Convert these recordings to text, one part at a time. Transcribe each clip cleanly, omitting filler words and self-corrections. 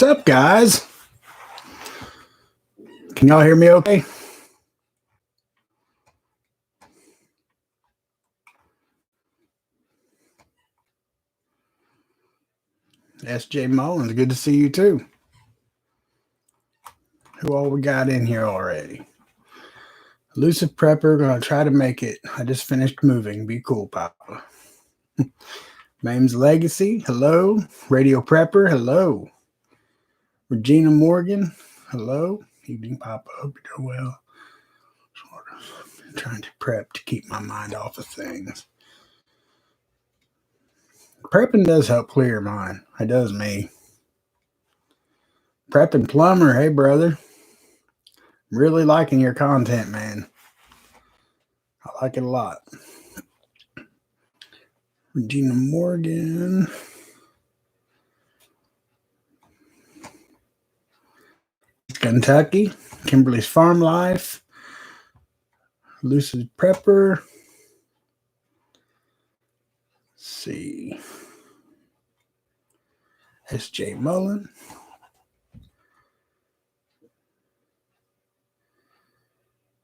up, guys? Can y'all hear me okay? S.J. Mullins, good to see you too. Who all we got in here already? Elusive Prepper, gonna try to make it. I just finished moving. Be cool, Papa. Name's Legacy, hello. Radio Prepper, hello. Regina Morgan, hello. Evening, Papa. Hope you're doing well. I'm trying to prep to keep my mind off of things. Prepping does help clear your mind. It does me. Prepping Plumber, hey brother. Really liking your content, man. I like it a lot. Regina Morgan. Kentucky. Kimberly's Farm Life. Lucid Prepper. Let's see. S.J. Mullen.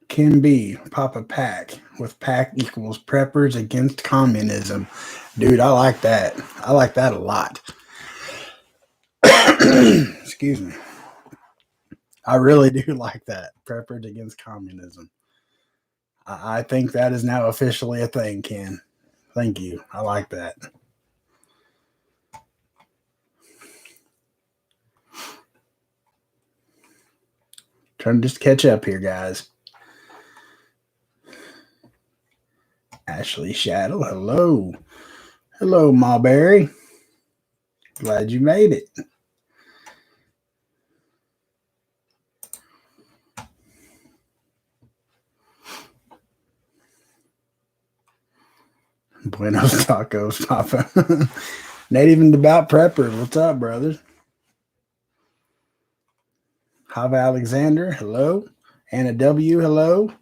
Kim B. Papa Pack. With Pack equals Preppers Against Communism. Dude, I like that. I like that a lot. Excuse me. I really do like that. Preppers Against Communism. I think that is now officially a thing, Ken. Thank you. I like that. Trying to just catch up here, guys. Ashley Shadow, hello. Hello, Mulberry. Glad you made it. Buenos tacos, Papa. Native and Devout Prepper, what's up, brothers? Hava Alexander, hello. Anna W, hello.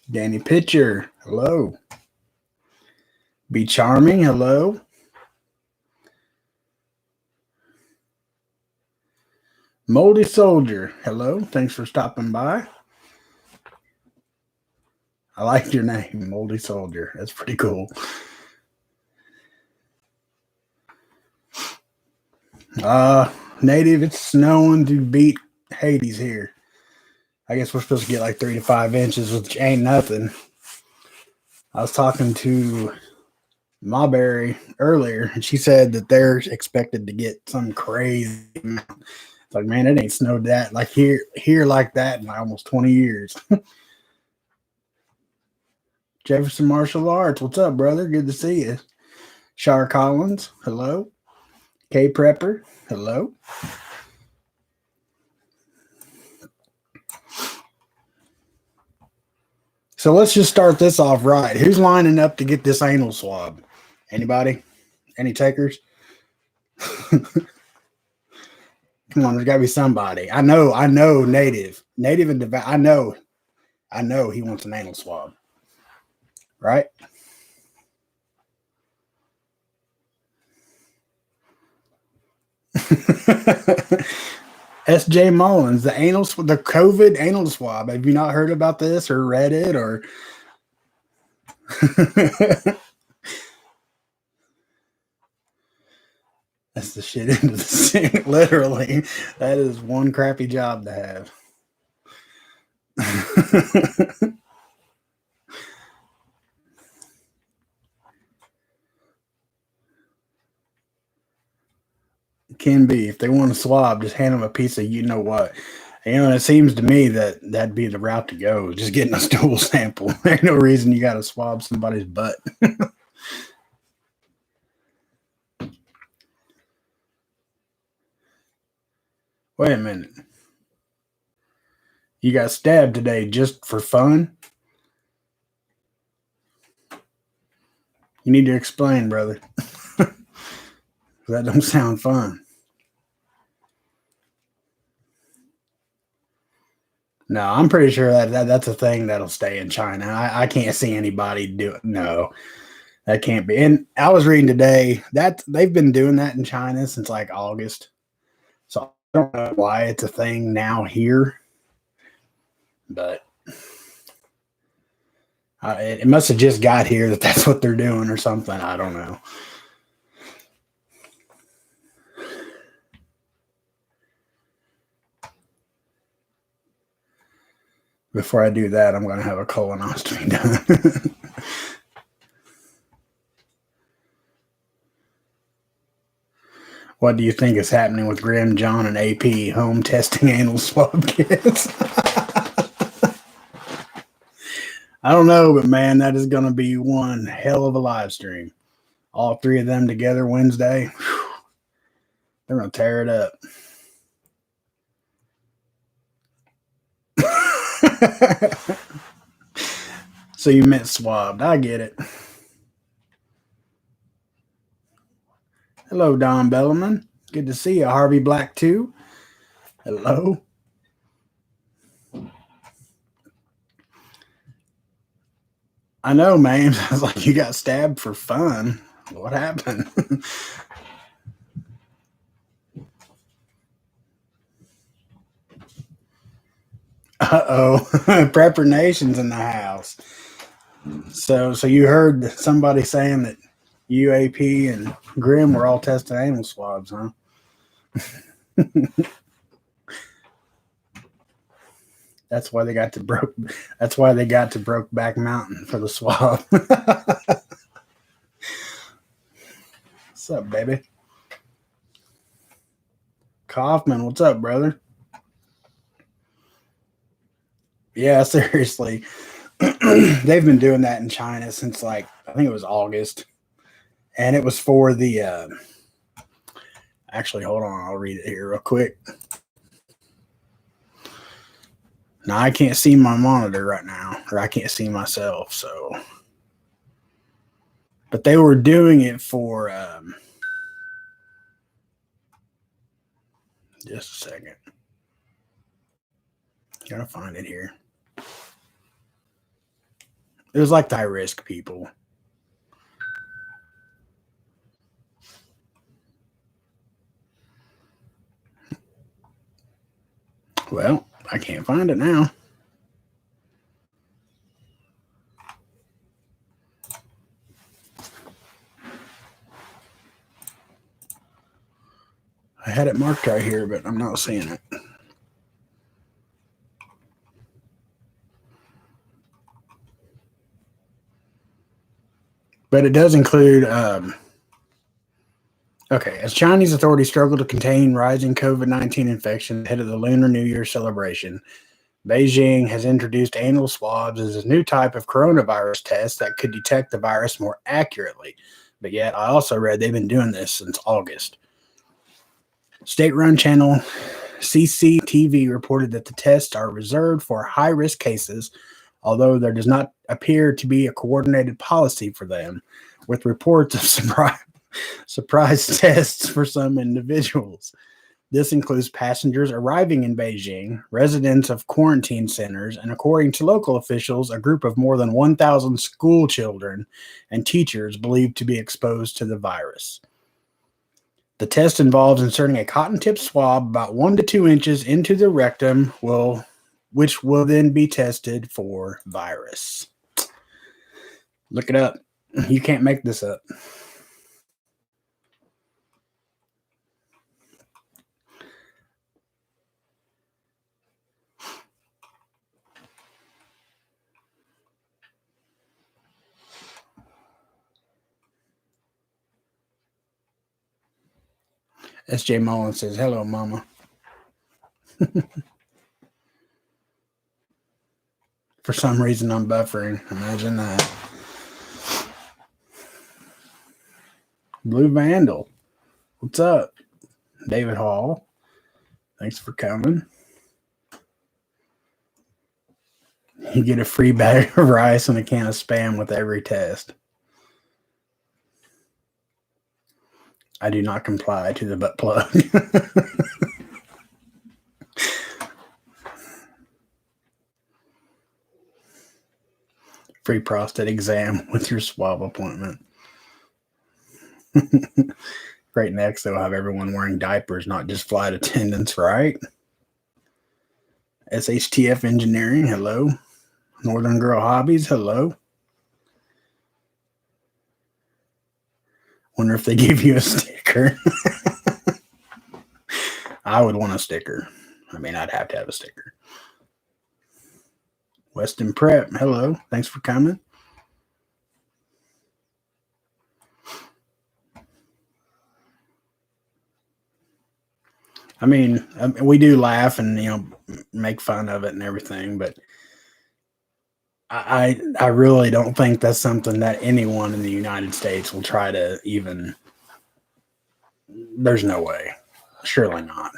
Danny Pitcher, hello. Be Charming, hello. Moldy Soldier, hello. Thanks for stopping by. I like your name, Moldy Soldier. That's pretty cool. Native, it's snowing to beat Hades here. I guess we're supposed to get like 3 to 5 inches, which ain't nothing. I was talking to Mulberry earlier, and she said that they're expected to get some crazy amount. It's like, man, it ain't snowed that like here like that in like almost 20 years. Jefferson Martial Arts, what's up, brother? Good to see you. Shar Collins, hello. K Prepper, hello. So let's just start this off right. Who's lining up to get this anal swab? Anybody? Any takers? Come on, there's got to be somebody. I know. Native and Devout. I know he wants an anal swab, right? S.J. Mullins, the COVID anal swab. Have you not heard about this or read it or? That's the shit into the sink. Literally, that is one crappy job to have. Can be. If they want a swab, just hand them a piece of you know what. It seems to me that that'd be the route to go. Just getting a stool sample. There's no reason you got to swab somebody's butt. Wait a minute. You got stabbed today just for fun? You need to explain, brother. That don't sound fun. No, I'm pretty sure that's a thing that'll stay in China. I can't see anybody do it. No. That can't be. And I was reading today that they've been doing that in China since like August. So I don't know why it's a thing now here, but it must have just got here that that's what they're doing or something. I don't know. Before I do that, I'm going to have a colonoscopy done. What do you think is happening with Grim, John, and AP home testing anal swab kits? I don't know, but man, that is going to be one hell of a live stream. All three of them together Wednesday. Whew, they're going to tear it up. So you meant swabbed. I get it. Hello, Don Bellaman. Good to see you. Harvey Black, too. Hello. I know, man. I was like, you got stabbed for fun. What happened? Uh-oh. Prepper Nation's in the house. So you heard somebody saying that UAP and Grim were all testing anal swabs, huh? That's why they got to Brokeback Mountain for the swab. What's up, baby? Kaufman, what's up, brother? Yeah, seriously. They've been doing that in China since like I think it was August. And it was for the actually hold on, I'll read it here real quick. Now I can't see my monitor right now, or I can't see myself, so but they were doing it for just a second. Gotta find it here. It was like the high risk people. Well, I can't find it now. I had it marked right here, but I'm not seeing it. But it does include okay, as Chinese authorities struggle to contain rising COVID-19 infections ahead of the Lunar New Year celebration, Beijing has introduced anal swabs as a new type of coronavirus test that could detect the virus more accurately. But yet, I also read they've been doing this since August. State-run channel CCTV reported that the tests are reserved for high-risk cases, although there does not appear to be a coordinated policy for them, with reports of surprise tests for some individuals. This includes passengers arriving in Beijing, residents of quarantine centers, and according to local officials, a group of more than 1,000 school children and teachers believed to be exposed to the virus. The test involves inserting a cotton-tip swab about 1 to 2 inches into the rectum, which will then be tested for virus. Look it up. You can't make this up. SJ Mullen says, hello, mama. For some reason, I'm buffering. Imagine that. Blue Vandal. What's up? David Hall. Thanks for coming. You get a free bag of rice and a can of Spam with every test. I do not comply to the butt plug. Free prostate exam with your swab appointment. Right next, they'll have everyone wearing diapers, not just flight attendants, right? SHTF Engineering, hello. Northern Girl Hobbies, hello. Wonder if they give you a sticker. I would want a sticker. I mean, I'd have to have a sticker. Weston Prep, hello. Thanks for coming. I mean, we do laugh and make fun of it and everything, but I really don't think that's something that anyone in the United States will try to even. There's no way. Surely not.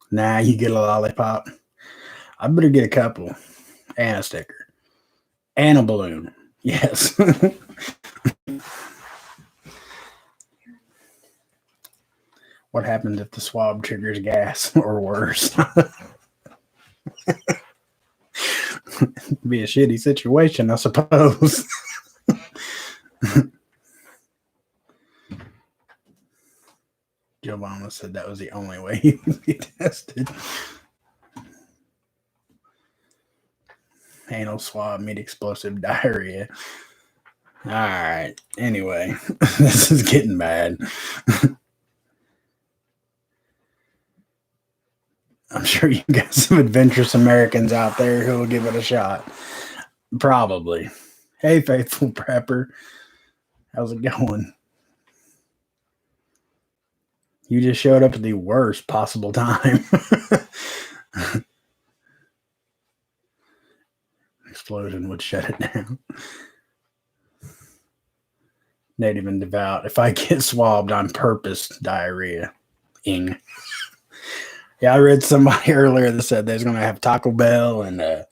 Nah, you get a lollipop. I better get a couple and a sticker and a balloon. Yes. What happens if the swab triggers gas or worse? Be a shitty situation, I suppose. Joe Obama said that was the only way he would be tested. Anal swab, meat explosive diarrhea. All right. Anyway, this is getting bad. I'm sure you got some adventurous Americans out there who will give it a shot. Probably. Hey, faithful prepper. How's it going? You just showed up at the worst possible time. Explosion would shut it down. Native and devout. If I get swabbed on purpose, diarrhea. Ing. Yeah, I read somebody earlier that said they're going to have Taco Bell and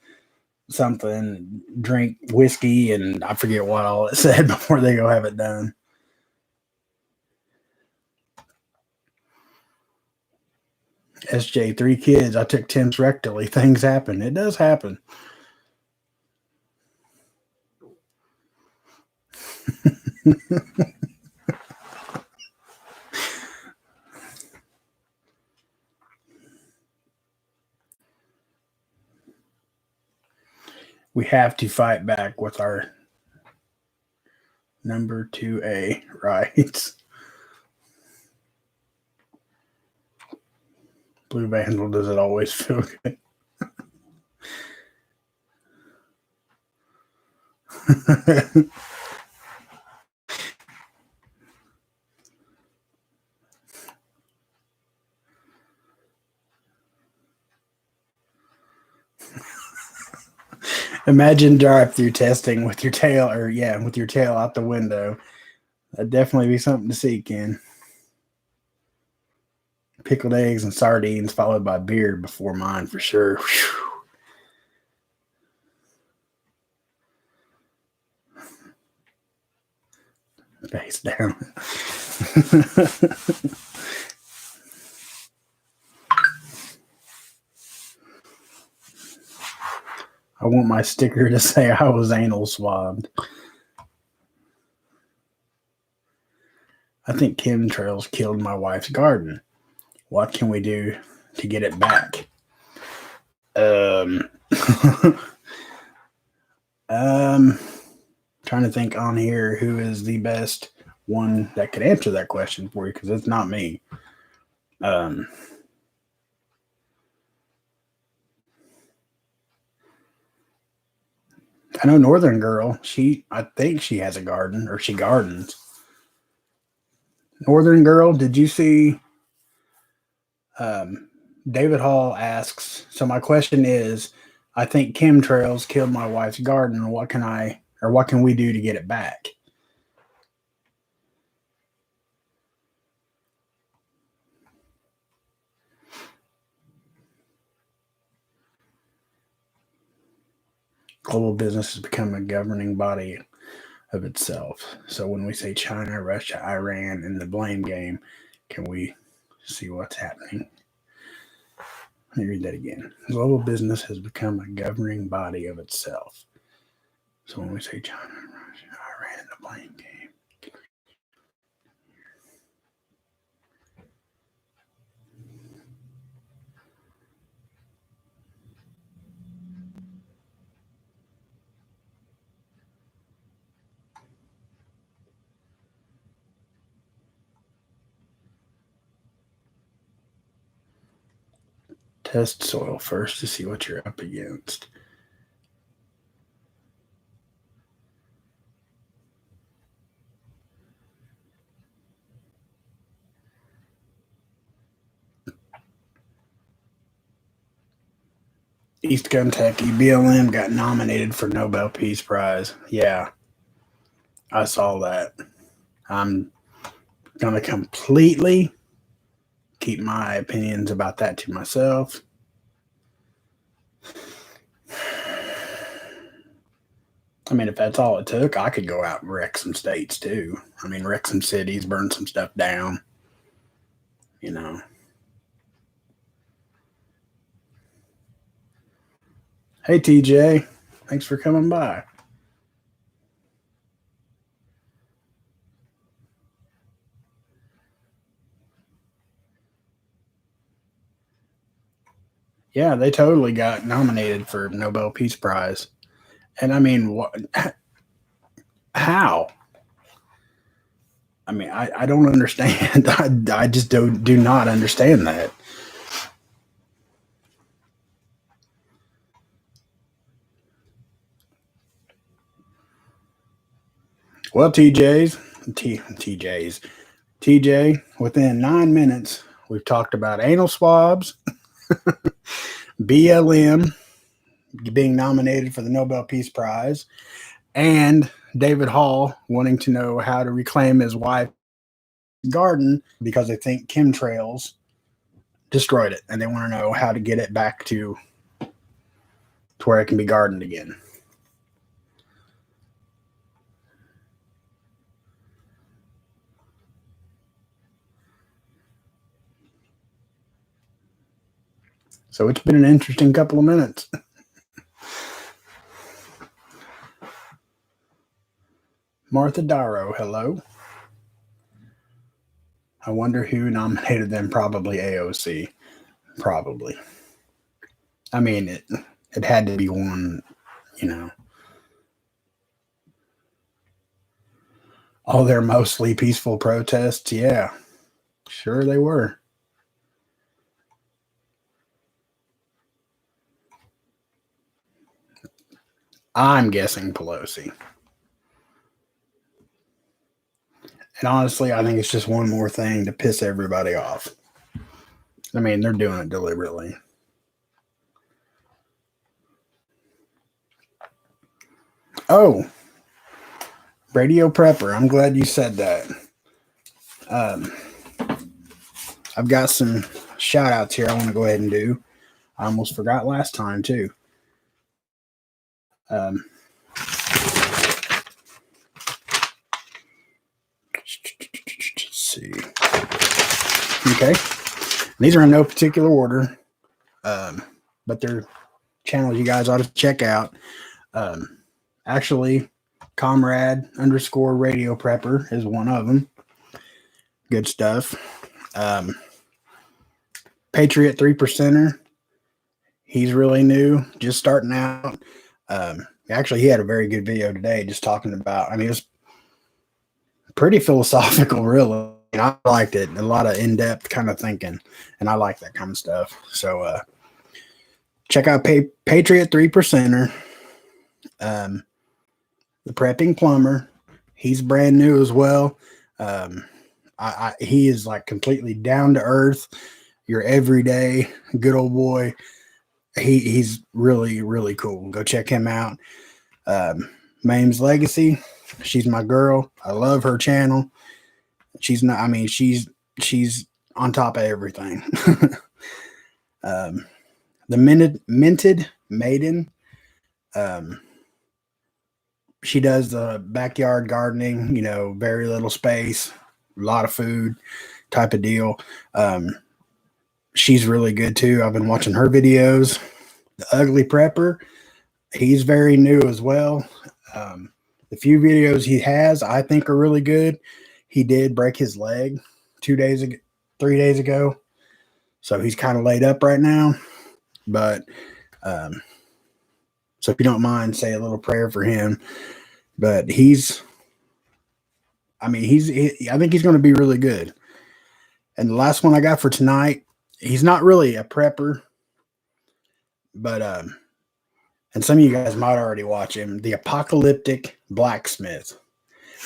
something, drink whiskey, and I forget what all it said before they go have it done. SJ, 3 kids. I took Tim's rectally. Things happen. It does happen. We have to fight back with our number 2A rights. Blue Vandal, does it always feel good? Imagine drive-through testing with your tail, with your tail out the window. That'd definitely be something to see, Ken. Pickled eggs and sardines, followed by beer before mine for sure. Whew. Face down. I want my sticker to say I was anal swabbed. I think chemtrails killed my wife's garden. What can we do to get it back? Trying to think on here who is the best one that could answer that question for you, because it's not me. I know Northern Girl. I think she has a garden, or she gardens. Northern Girl, did you see? David Hall asks. So my question is, I think chemtrails killed my wife's garden. What can we do to get it back? Global business has become a governing body of itself. So when we say China, Russia, Iran, and the blame game, can we see what's happening? Let me read that again. Global business has become a governing body of itself. So when we say China, Russia, ran the blame game. Test soil first to see what you're up against. East Kentucky, BLM got nominated for Nobel Peace Prize. Yeah, I saw that. I'm going to completely keep my opinions about that to myself. I mean, if that's all it took, I could go out and wreck some states too. I mean, wreck some cities, burn some stuff down, you know. Hey, TJ, thanks for coming by. Yeah, they totally got nominated for Nobel Peace Prize. And I mean, what? How? I mean, I don't understand. I just do not understand that. Well, TJ, within 9 minutes, we've talked about anal swabs, BLM being nominated for the Nobel Peace Prize, and David Hall wanting to know how to reclaim his wife's garden because they think chemtrails destroyed it, and they want to know how to get it back to where it can be gardened again. So it's been an interesting couple of minutes. Martha Darrow, hello. I wonder who nominated them. Probably AOC. Probably. I mean, it had to be one, you know. Oh, they're mostly peaceful protests. Yeah, sure they were. I'm guessing Pelosi. And honestly, I think it's just one more thing to piss everybody off. I mean, they're doing it deliberately. Oh, Radio Prepper. I'm glad you said that. I've got some shout outs here I want to go ahead and do. I almost forgot last time, too. Let's see. Okay. These are in no particular order, but they're channels you guys ought to check out. Actually, Comrade _ Radio Prepper is one of them. Good stuff. Patriot 3%er. He's really new, just starting out. Actually, he had a very good video today just talking about, I mean, it was pretty philosophical, really. And I liked it. A lot of in-depth kind of thinking, and I like that kind of stuff. So check out Patriot 3%er. The Prepping Plumber. He's brand new as well. He is like completely down to earth. Your everyday good old boy. He's really, really cool. Go check him out. Mame's Legacy. She's my girl. I love her channel. She's not, I mean, she's on top of everything. The Minted Maiden. She does the backyard gardening, you know, very little space, a lot of food type of deal. She's really good too. I've been watching her videos. The Ugly Prepper, he's very new as well. The few videos he has, I think, are really good. He did break his leg 2 days ago, 3 days ago, so he's kind of laid up right now. But so if you don't mind, say a little prayer for him. But I think he's going to be really good. And the last one I got for tonight, he's not really a prepper, but and some of you guys might already watch him, the Apocalyptic Blacksmith.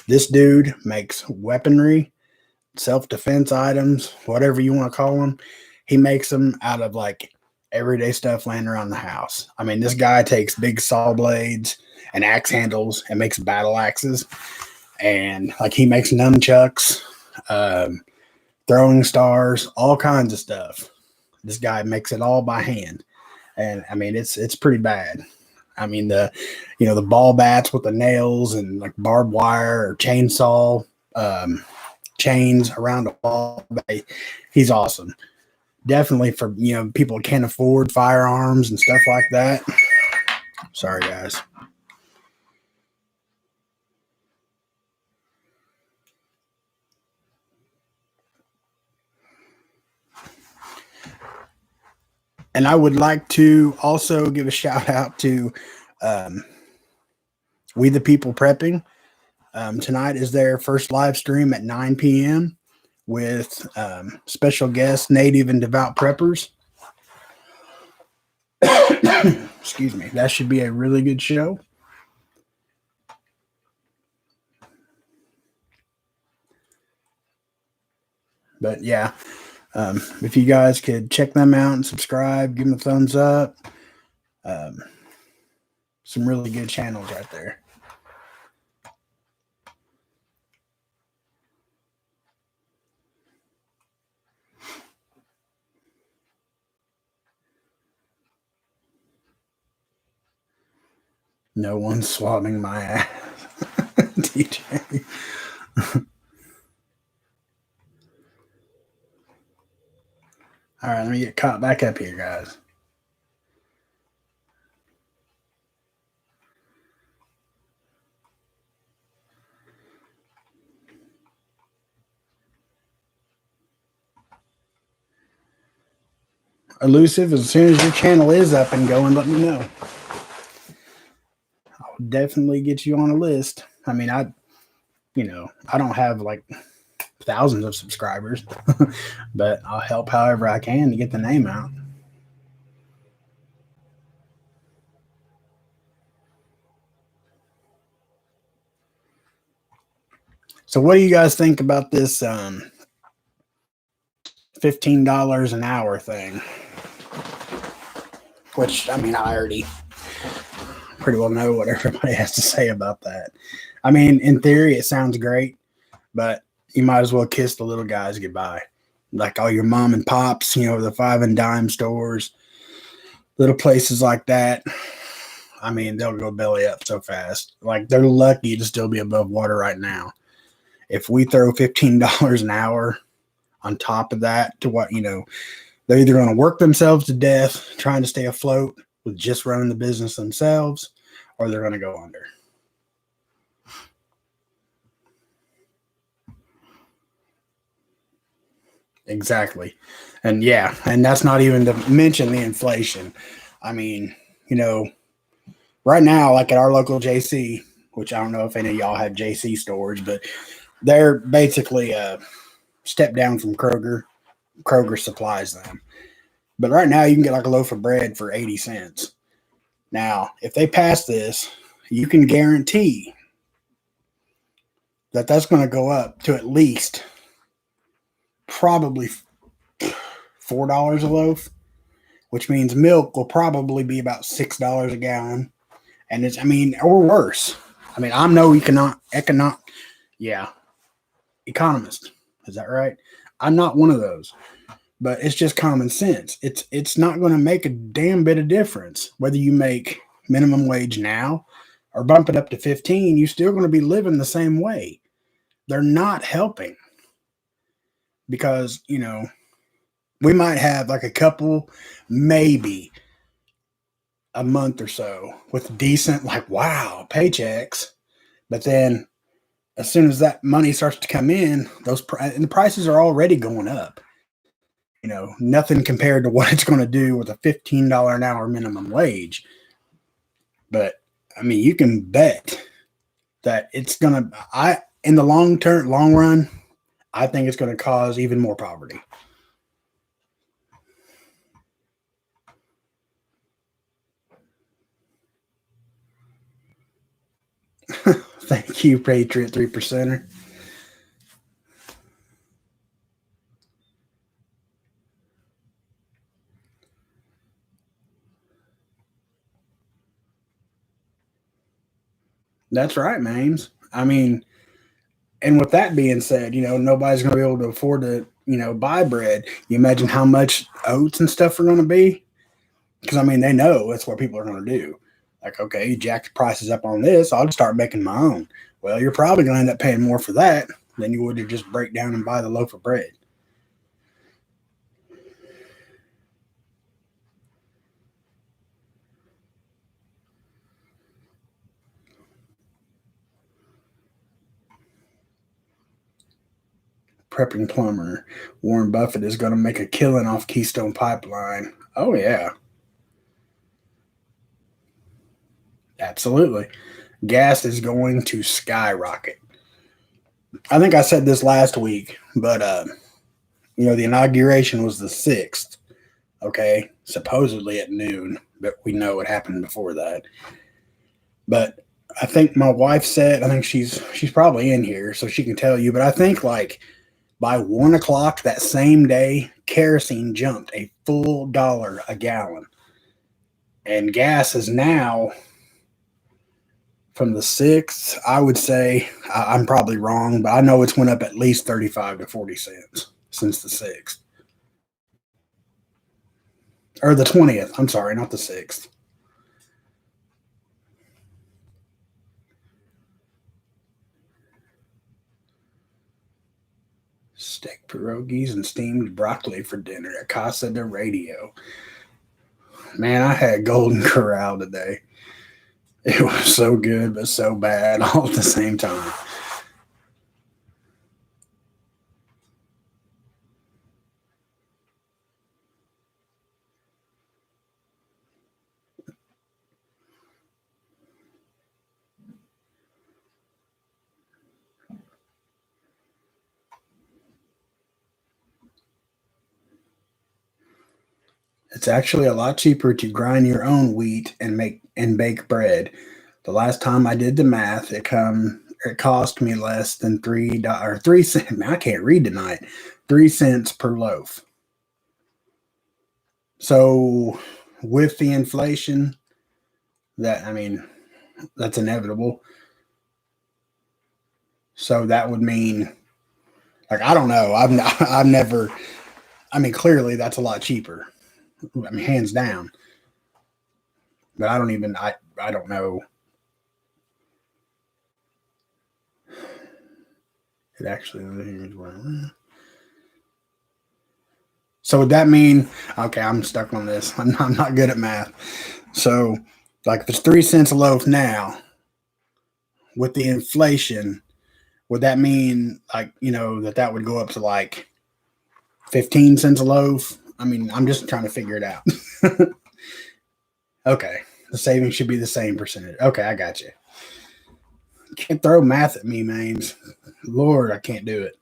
This dude makes weaponry, self-defense items, whatever you want to call them. He makes them out of like everyday stuff laying around the house. I mean, this guy takes big saw blades and axe handles and makes battle axes. And like he makes nunchucks, throwing stars, all kinds of stuff. This guy makes it all by hand. And I mean, it's pretty bad. I mean, the ball bats with the nails and like barbed wire or chainsaw chains around the ball. He's awesome. Definitely for, people who can't afford firearms and stuff like that. Sorry, guys. And I would like to also give a shout out to We the People Prepping. Tonight is their first live stream at 9 p.m. with special guests, native and devout preppers. Excuse me. That should be a really good show. But yeah, if you guys could check them out and subscribe, give them a thumbs up. Some really good channels right there. No one's swabbing my ass. DJ. All right, let me get caught back up here, guys. Elusive, as soon as your channel is up and going, let me know. I'll definitely get you on a list. I mean, I don't have like thousands of subscribers, but I'll help however I can to get the name out. So what do you guys think about this $15 an hour thing? Which, I mean, I already pretty well know what everybody has to say about that. I mean, in theory, it sounds great, but you might as well kiss the little guys goodbye. Like all your mom and pops, the 5 and dime stores, little places like that. I mean, they'll go belly up so fast. Like they're lucky to still be above water right now. If we throw $15 an hour on top of that to what, they're either going to work themselves to death trying to stay afloat with just running the business themselves, or they're going to go under. Exactly. And yeah, and that's not even to mention the inflation. I mean, right now, like at our local JC, which I don't know if any of y'all have JC stores, but they're basically a step down from Kroger. Kroger supplies them. But right now, you can get like a loaf of bread for 80 cents. Now, if they pass this, you can guarantee that that's going to go up to at least probably $4 a loaf, which means milk will probably be about $6 a gallon. And or worse. I mean, I'm no economist. Is that right? I'm not one of those. But it's just common sense. It's not going to make a damn bit of difference whether you make minimum wage now or bump it up to 15. You're still going to be living the same way. They're not helping because, we might have like a couple, maybe a month or so with decent, like, wow, paychecks. But then as soon as that money starts to come in, and the prices are already going up. Nothing compared to what it's going to do with a $15 an hour minimum wage. But I mean, you can bet that it's going to, in the long run, I think it's going to cause even more poverty. Thank you, Patriot 3%er. That's right, Mames. I mean, and with that being said, nobody's going to be able to afford to, buy bread. You imagine how much oats and stuff are going to be? Because, I mean, they know that's what people are going to do. Like, okay, you jack the prices up on this, I'll just start making my own. Well, you're probably going to end up paying more for that than you would to just break down and buy the loaf of bread. Prepping plumber. Warren Buffett is going to make a killing off Keystone Pipeline. Oh, yeah. Absolutely. Gas is going to skyrocket. I think I said this last week, but the inauguration was the 6th. Okay, supposedly at noon, but we know what happened before that. But I think my wife said, I think she's probably in here, so she can tell you. But I think like by 1 o'clock that same day, kerosene jumped a full dollar a gallon, and gas is now from the 6th. I would say I'm probably wrong, but I know it's went up at least 35 to 40 cents since the 6th. Or the 20th. I'm sorry, not the 6th. Steak pierogies and steamed broccoli for dinner at Casa de Radio. Man, I had Golden Corral today. It was so good, but so bad all at the same time. It's actually a lot cheaper to grind your own wheat and bake bread. The last time I did the math, it cost me less than $3 or 3 cents. I can't read tonight. 3 cents per loaf. So with the inflation, that's inevitable. So that would mean, like, I don't know. I've never. I mean, clearly that's a lot cheaper. I mean, hands down. But I don't even. I don't know. It actually. So would that mean? Okay, I'm stuck on this. I'm not good at math. So, like, if it's 3 cents a loaf now, with the inflation, would that mean like that would go up to like 15 cents a loaf? I mean, I'm just trying to figure it out. Okay, the savings should be the same percentage. Okay, I got you. Can't throw math at me, Mames. Lord, I can't do it.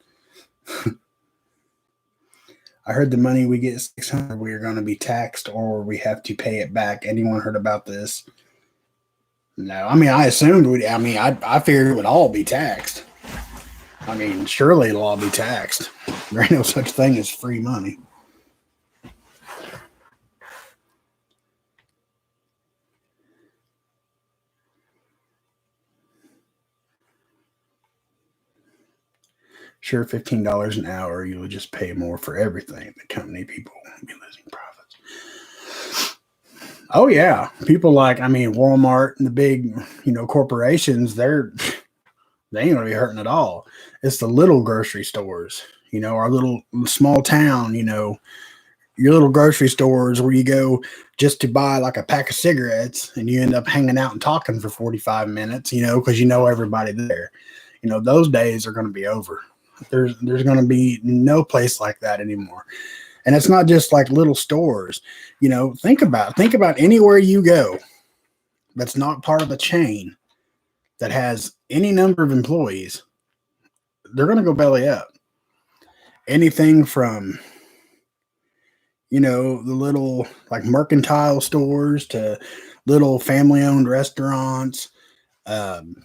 I heard the money we get 600, we are going to be taxed or we have to pay it back. Anyone heard about this? No, I mean, I assumed I figured it would all be taxed. I mean, surely it'll all be taxed. There ain't no such thing as free money. Sure, $15 an hour, you would just pay more for everything. The company people will be losing profits. Oh yeah, people like Walmart and the big corporations. They ain't gonna be hurting at all. It's the little grocery stores. Our little small town. your little grocery stores where you go just to buy like a pack of cigarettes and you end up hanging out and talking for 45 minutes, because you know everybody there. Those days are going to be over. There's going to be no place like that anymore. And it's not just like little stores. Think about anywhere you go that's not part of a chain that has any number of employees. They're going to go belly up. Anything from the little like mercantile stores to little family owned restaurants, um,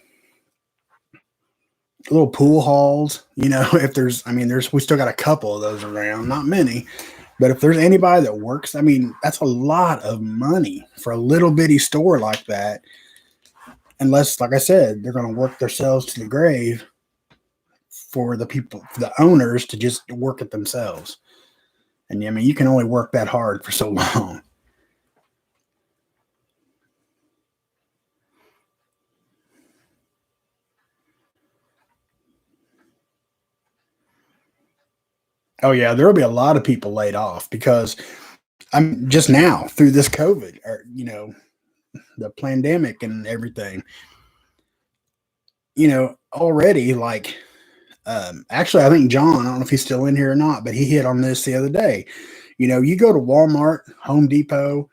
little pool halls, if we still got a couple of those around, not many, but if there's anybody that works, that's a lot of money for a little bitty store like that. Unless, like I said, they're going to work themselves to the grave for the owners to just work it themselves. And you can only work that hard for so long. Oh yeah, there will be a lot of people laid off because I'm just now through this COVID or the pandemic and everything. Already like actually I think John, I don't know if he's still in here or not, but he hit on this the other day. You go to Walmart, Home Depot,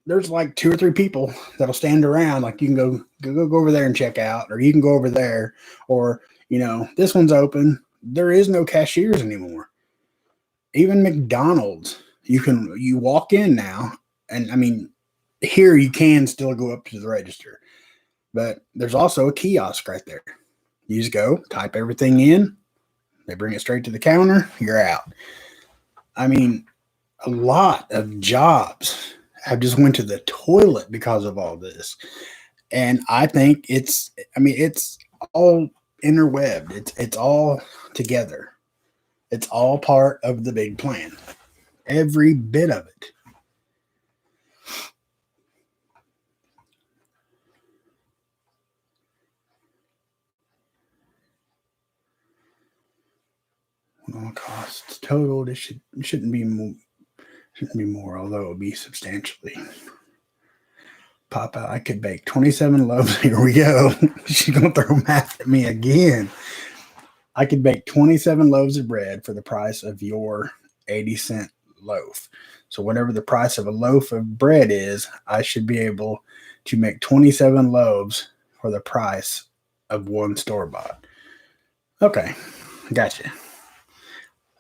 there's like 2 or 3 people that'll stand around. Like you can go over there and check out, or you can go over there, or this one's open. There is no cashiers anymore. Even McDonald's, you walk in now, and here you can still go up to the register, but there's also a kiosk right there. You just go type everything in, they bring it straight to the counter, you're out. A lot of jobs have just went to the toilet because of all this. And I think it's all interwebbed. It's all together. It's all part of the big plan. Every bit of it. All costs totaled. It shouldn't be more, although it would be substantially. Papa, I could bake 27 loaves. Here we go. She's going to throw math at me again. I could bake 27 loaves of bread for the price of your 80-cent loaf. So whatever the price of a loaf of bread is, I should be able to make 27 loaves for the price of one store-bought. Okay, gotcha.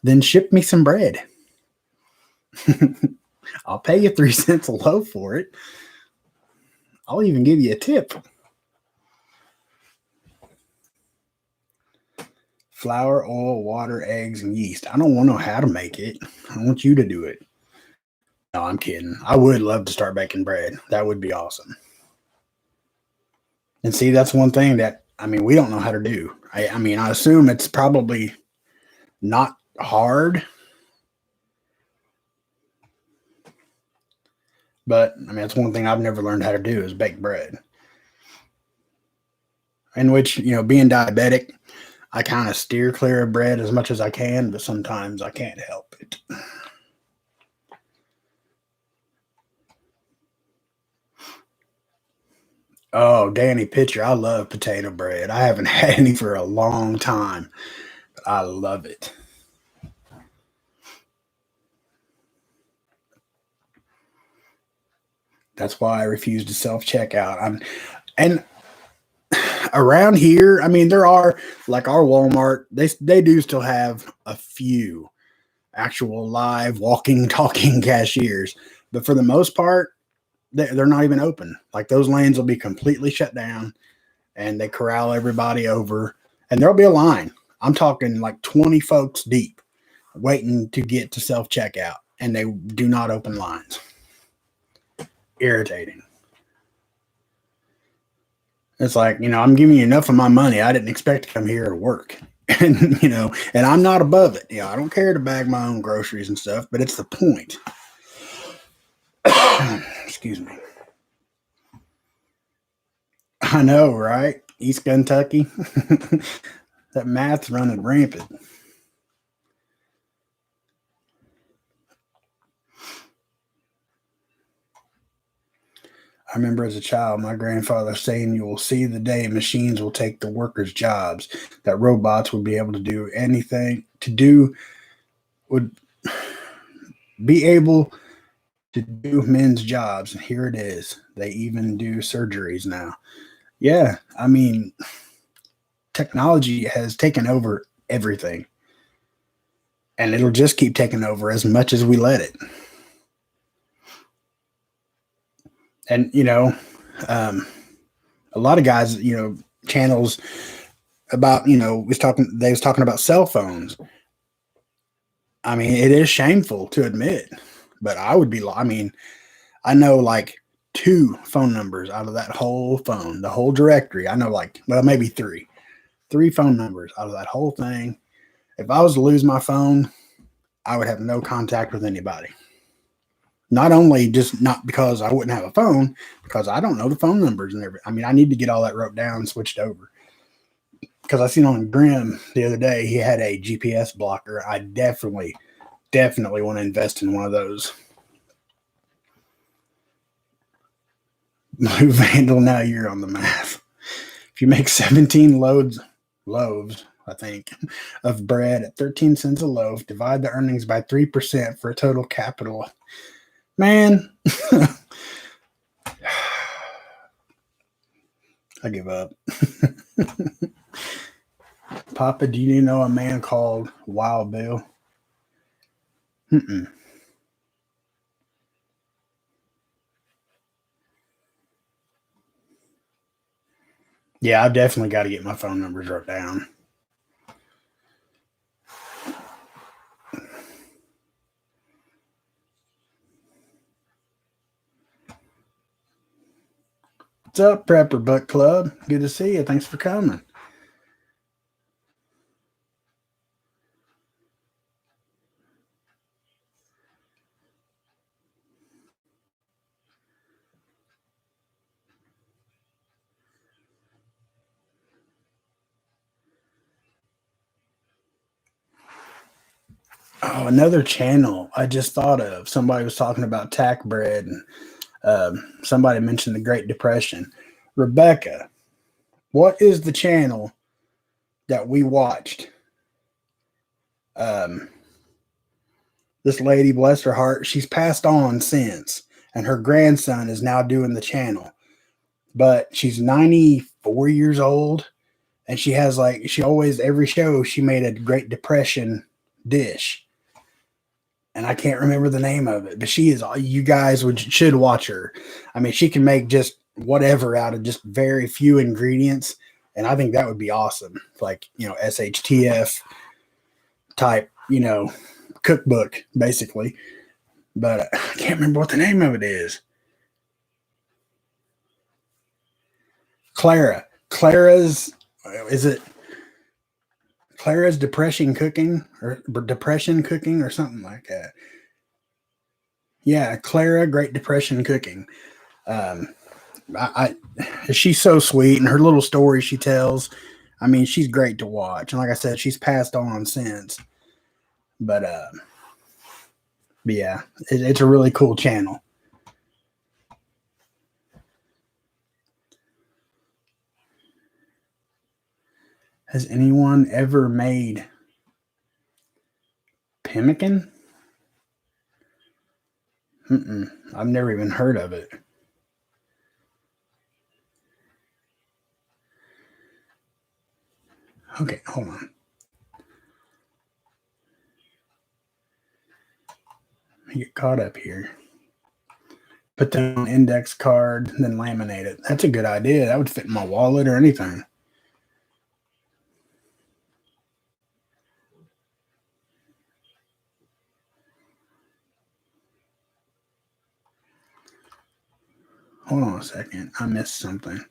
Then ship me some bread. I'll pay you 3 cents a loaf for it. I'll even give you a tip. Flour, oil, water, eggs, and yeast. I don't want to know how to make it. I want you to do it. No, I'm kidding. I would love to start baking bread. That would be awesome. And see, that's one thing that, we don't know how to do. I assume it's probably not hard. But, that's one thing I've never learned how to do is bake bread. In which, being diabetic, I kind of steer clear of bread as much as I can, but sometimes I can't help it. Oh, Danny Pitcher, I love potato bread. I haven't had any for a long time, but I love it. That's why I refuse to self checkout. And around here, there are like our Walmart. They do still have a few actual live walking, talking cashiers, but for the most part, they're not even open. Like those lanes will be completely shut down, and they corral everybody over, and there'll be a line. I'm talking like 20 folks deep, waiting to get to self checkout, and they do not open lines. Irritating. It's like, I'm giving you enough of my money. I didn't expect to come here to work. And, and I'm not above it. I don't care to bag my own groceries and stuff, but it's the point. Excuse me. I know, right? East Kentucky. That math's running rampant. I remember as a child, my grandfather saying, "You will see the day machines will take the workers' jobs, that robots would be able to do anything, would be able to do men's jobs." And here it is. They even do surgeries now. Yeah, I mean, technology has taken over everything, and it'll just keep taking over as much as we let it. And, um, a lot of guys, channels about, they was talking about cell phones. I mean, it is shameful to admit, but I mean, I know like two phone numbers out of that whole phone, the whole directory. I know like, well, maybe three phone numbers out of that whole thing. If I was to lose my phone, I would have no contact with anybody. Not only just not because I wouldn't have a phone, because I don't know the phone numbers and everything. I mean, I need to get all that wrote down and switched over. Because I seen on Grim the other day, he had a GPS blocker. I definitely want to invest in one of those. Blue Vandal, now you're on the math. If you make 17 loaves, I think, of bread at 13 cents a loaf, divide the earnings by 3% for a total capital. Man, I give up. Papa, do you know a man called Wild Bill? Mm-mm. Yeah, I've definitely got to get my phone numbers wrote down. What's up, Prepper Book Club? Good to see you. Thanks for coming. Oh, another channel I just thought of. Somebody was talking about tack bread, and somebody mentioned the Great Depression. Rebecca, what is the channel that we watched? Um, this lady, bless her heart, she's passed on since, and her grandson is now doing the channel. But she's 94 years old, and she has like, she always, every show, she made a Great Depression dish. And I can't remember the name of it, but she is, you guys should watch her. I mean, she can make just whatever out of just very few ingredients. And I think that would be awesome. Like, SHTF type, cookbook, basically. But I can't remember what the name of it is. Clara's, is it Clara's Depression Cooking or Depression Cooking or something like that? Yeah, Clara Great Depression Cooking. Um, she's so sweet, and her little stories she tells. I mean, she's great to watch. And like I said, she's passed on since. But yeah, it's a really cool channel. Has anyone ever made pemmican? I've never even heard of it. Okay, hold on. Let me get caught up here. Put that on an index card, then laminate it. That's a good idea. That would fit in my wallet or anything. Hold on a second. I missed something.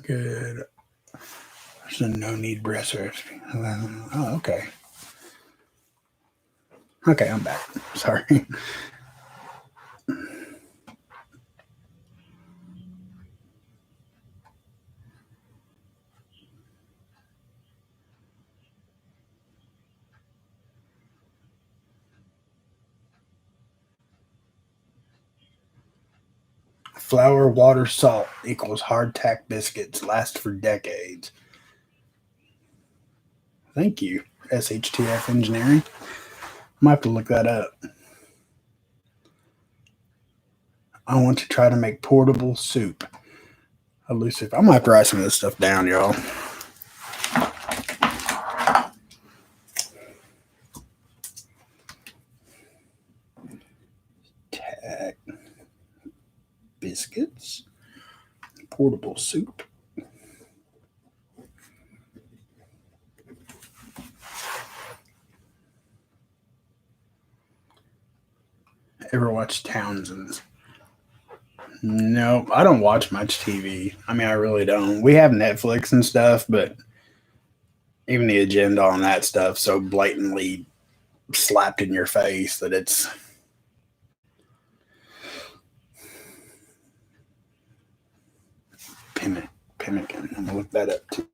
Good. There's a no need breast recipe. Oh, okay. Okay, I'm back. Sorry. Flour, water, salt equals hardtack biscuits. Last for decades. Thank you, SHTF Engineering. I might have to look that up. I want to try to make portable soup. Elusive. I'm gonna have to write some of this stuff down, y'all. Tack biscuits. Portable soup. Ever watch Townsend's? No, I don't watch much TV. I mean, I really don't. We have Netflix and stuff, but even the agenda on that stuff so blatantly slapped in your face that it's Pemmican. I'm gonna look that up too.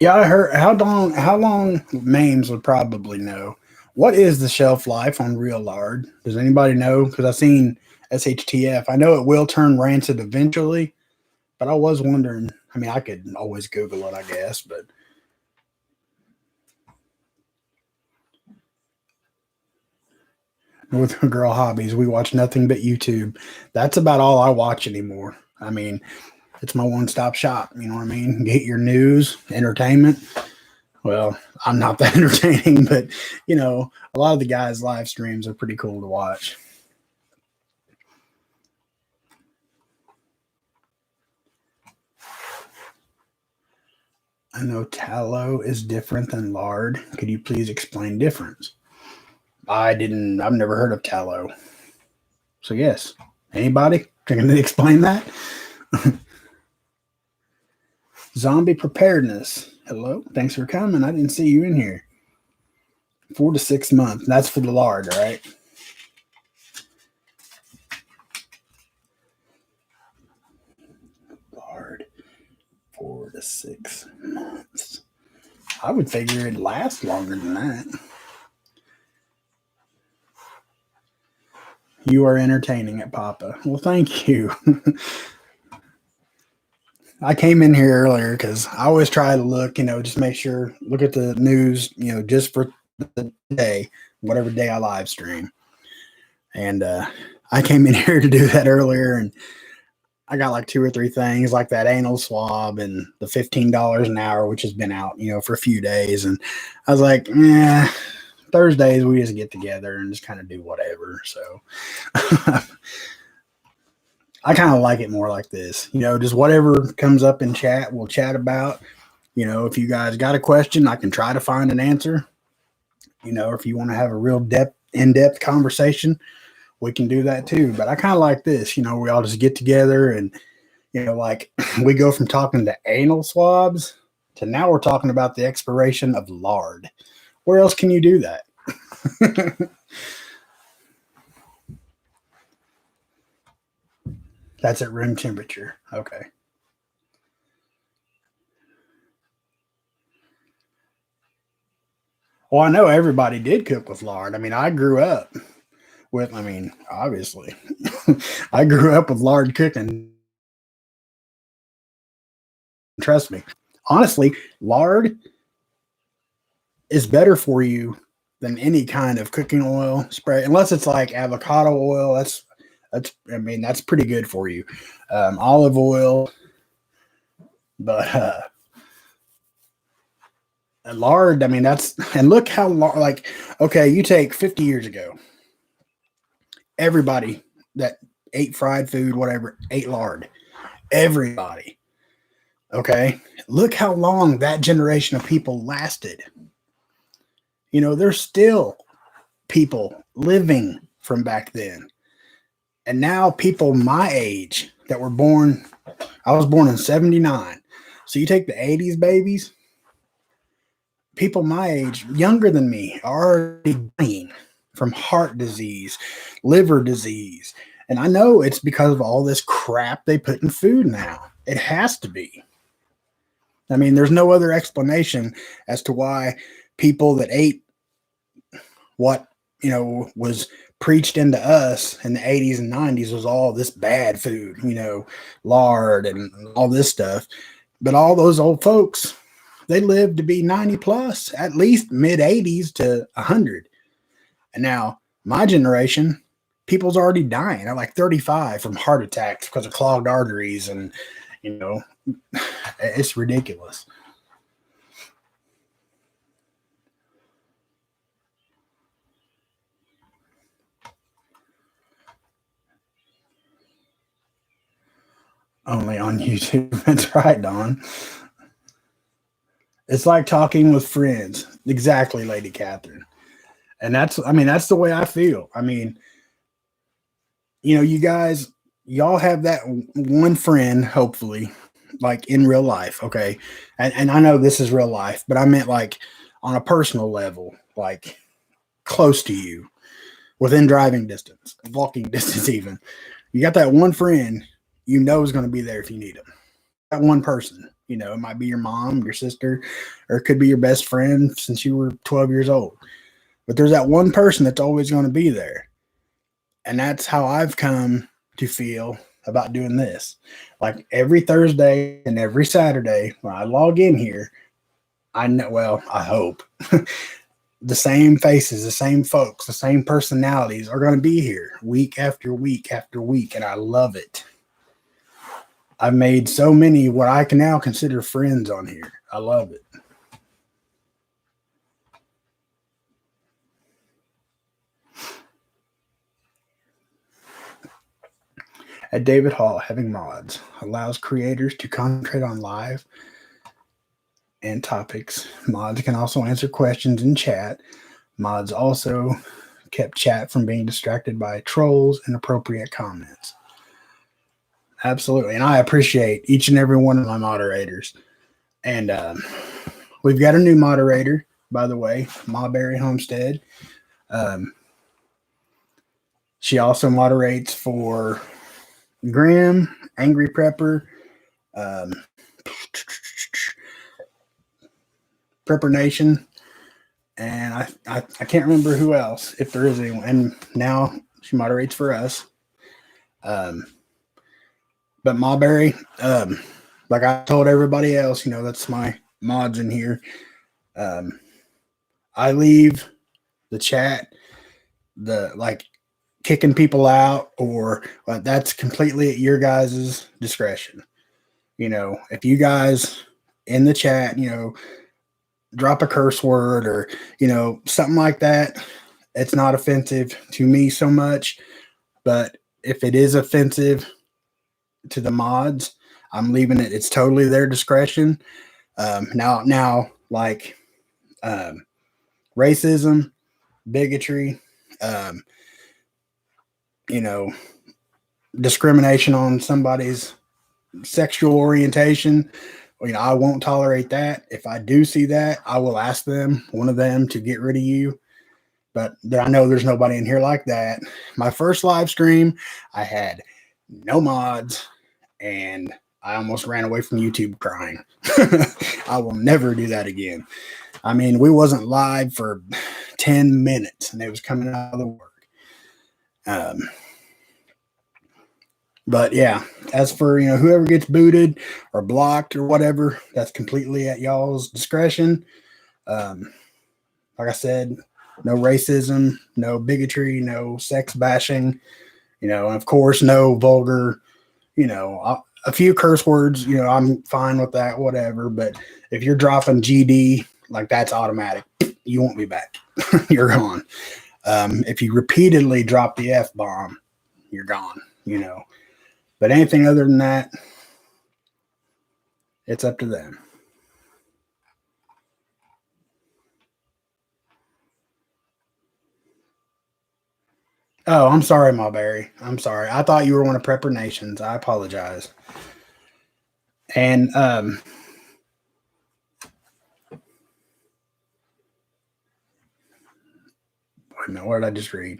Yeah, I heard how long Mames would probably know. What is the shelf life on real lard? Does anybody know? Because I've seen SHTF. I know it will turn rancid eventually, but I was wondering. I mean, I could always Google it, I guess, but with girl hobbies, we watch nothing but YouTube. That's about all I watch anymore. I mean, it's my one-stop shop. You know what I mean? Get your news, entertainment. Well, I'm not that entertaining, but a lot of the guys' live streams are pretty cool to watch. I know tallow is different than lard. Could you please explain difference? I've never heard of tallow. So yes. Anybody? Can they explain that? Zombie preparedness. Hello. Thanks for coming. I didn't see you in here. 4 to 6 months. That's for the lard, right? Lard. 4 to 6 months. I would figure it'd last longer than that. You are entertaining it, Papa. Well, thank you. I came in here earlier because I always try to look, just make sure, look at the news, just for the day, whatever day I live stream. And I came in here to do that earlier, and I got like 2 or 3 things, like that anal swab and the $15 an hour, which has been out, for a few days. And I was like, Thursdays we just get together and just kind of do whatever. So I kind of like it more like this, just whatever comes up in chat, we'll chat about. If you guys got a question, I can try to find an answer. If you want to have a real in-depth conversation, we can do that too. But I kind of like this, we all just get together and, like we go from talking to anal swabs to now we're talking about the expiration of lard. Where else can you do that? That's at room temperature. Okay. Well, I know everybody did cook with lard. I mean, I grew up obviously, I grew up with lard cooking. Trust me. Honestly, lard is better for you than any kind of cooking oil spray, unless it's like avocado oil. That's pretty good for you. Olive oil, but lard. And look how long. Like, okay, you take 50 years ago. Everybody that ate fried food, whatever, ate lard. Everybody. Okay, look how long that generation of people lasted. There's still people living from back then. And now people my age that were born, I was born in 79. So you take the 80s babies, people my age, younger than me, are already dying from heart disease, liver disease. And I know it's because of all this crap they put in food now. It has to be. I mean, there's no other explanation as to why people that ate what, was preached into us in the 80s and 90s was all this bad food, lard and all this stuff. But all those old folks, they lived to be 90 plus, at least mid 80s to 100. And now my generation, people's already dying at like 35 from heart attacks because of clogged arteries. And, it's ridiculous. Only on YouTube. That's right, Don. It's like talking with friends. Exactly, Lady Catherine. And that's the way I feel. I mean, you guys, y'all have that one friend, hopefully, like in real life. Okay. And I know this is real life, but I meant like on a personal level, like close to you, within driving distance, walking distance, even. You got that one friend is going to be there if you need him. That one person, it might be your mom, your sister, or it could be your best friend since you were 12 years old. But there's that one person that's always going to be there. And that's how I've come to feel about doing this. Like every Thursday and every Saturday when I log in here, I know, well, I hope the same faces, the same folks, the same personalities are going to be here week after week after week. And I love it. I've made so many what I can now consider friends on here. I love it. At David Hall, having mods allows creators to concentrate on live and topics. Mods can also answer questions in chat. Mods also kept chat from being distracted by trolls and inappropriate comments. Absolutely. And I appreciate each and every one of my moderators. And we've got a new moderator, by the way, Mawberry Homestead. She also moderates for Grim, Angry Prepper, Prepper Nation, and I can't remember who else, if there is anyone. And now she moderates for us. But Mawberry, like I told everybody else, that's my mods in here. I leave the chat, kicking people out, or that's completely at your guys' discretion. If you guys in the chat, drop a curse word or, something like that, it's not offensive to me so much. But if it is offensive to the mods, I'm leaving it. It's totally their discretion. Now, like racism, bigotry, discrimination on somebody's sexual orientation, I won't tolerate that. If I do see that, I will ask one of them to get rid of you. But I know there's nobody in here like that. My first live stream, I had no mods, and I almost ran away from YouTube crying. I will never do that again. I mean, we wasn't live for 10 minutes, and it was coming out of the work. But yeah, as for, whoever gets booted or blocked or whatever, that's completely at y'all's discretion. Like I said, no racism, no bigotry, no sex bashing, and of course, no vulgar, a few curse words, I'm fine with that, whatever. But if you're dropping GD, like that's automatic. You won't be back. You're gone. If you repeatedly drop the F-bomb, you're gone, But anything other than that, it's up to them. Oh, I'm sorry, Mawberry. I'm sorry. I thought you were one of Prepper Nations. I apologize. And Wait a minute, what did I just read?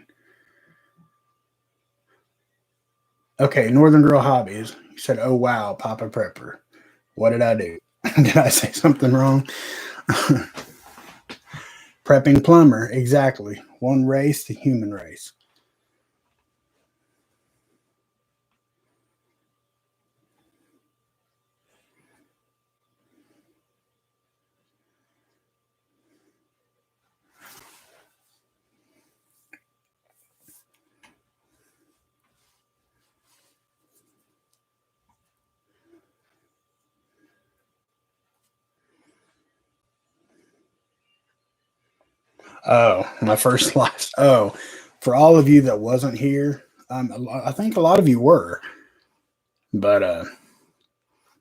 Okay, Northern Girl Hobbies. You said, "Oh wow, Papa Prepper." What did I do? Did I say something wrong? Prepping plumber, exactly. One race, the human race. Oh, my first live. Oh, for all of you that wasn't here, I think a lot of you were, but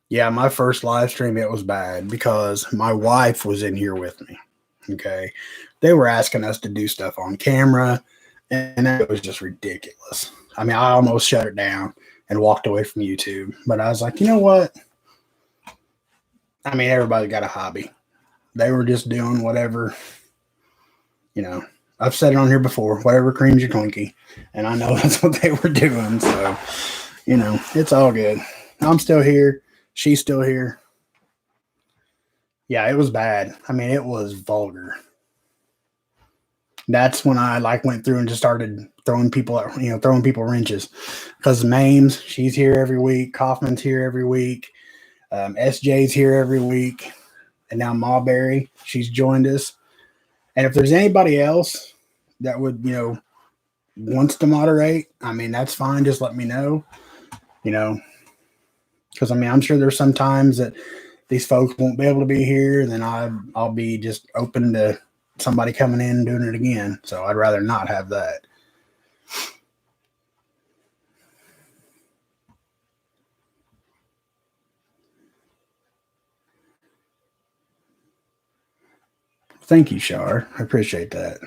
yeah, my first live stream it was bad because my wife was in here with me. Okay, they were asking us to do stuff on camera, and it was just ridiculous. I mean, I almost shut it down and walked away from YouTube, but I was like, you know what? I mean, everybody got a hobby. They were just doing whatever, you know. I've said it on here before, whatever creams your Twinkie, and I know that's what they were doing. So, it's all good. I'm still here. She's still here. Yeah, it was bad. I mean, it was vulgar. That's when I went through and just started throwing people wrenches. Because Mames, she's here every week. Kaufman's here every week. SJ's here every week, and now Mawberry, she's joined us. And if there's anybody else that would, wants to moderate, I mean, that's fine. Just let me know, because I mean, I'm sure there's some times that these folks won't be able to be here. Then I'll be just open to somebody coming in and doing it again. So I'd rather not have that. Thank you, Shar. I appreciate that.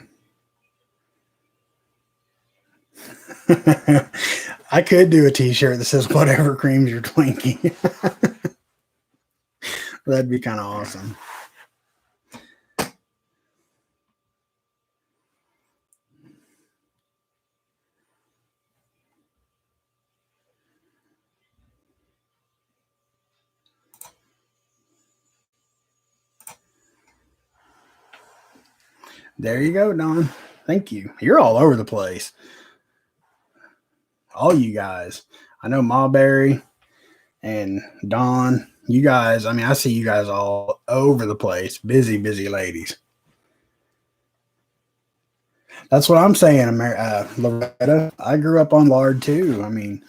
I could do a t-shirt that says whatever creams your Twinkie. That'd be kind of awesome. There you go, Don. Thank you. You're all over the place. All you guys. I know Mawberry and Don. You guys, I mean, I see you guys all over the place. Busy, busy ladies. That's what I'm saying, Loretta. I grew up on lard too. I mean,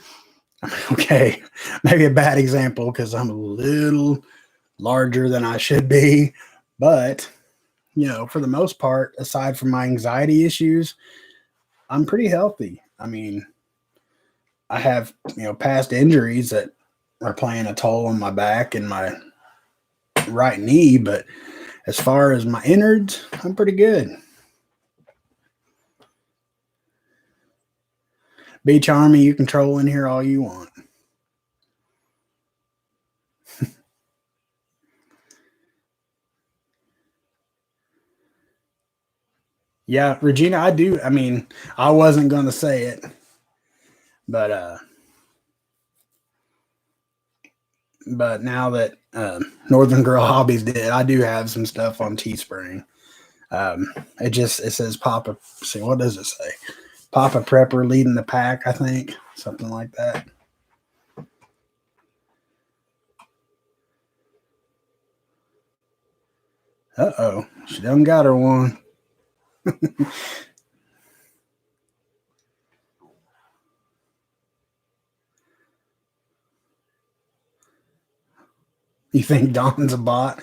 okay, maybe a bad example because I'm a little larger than I should be. But, for the most part, aside from my anxiety issues, I'm pretty healthy. I mean, I have, past injuries that are playing a toll on my back and my right knee. But as far as my innards, I'm pretty good. Beach Army, you can troll in here all you want. Yeah, Regina, I do. I mean, I wasn't going to say it, but now that Northern Girl Hobbies did, I do have some stuff on Teespring. It says Papa. See, what does it say? Papa Prepper leading the pack, I think, something like that. Uh-oh, she done got her one. You think Dawn's a bot?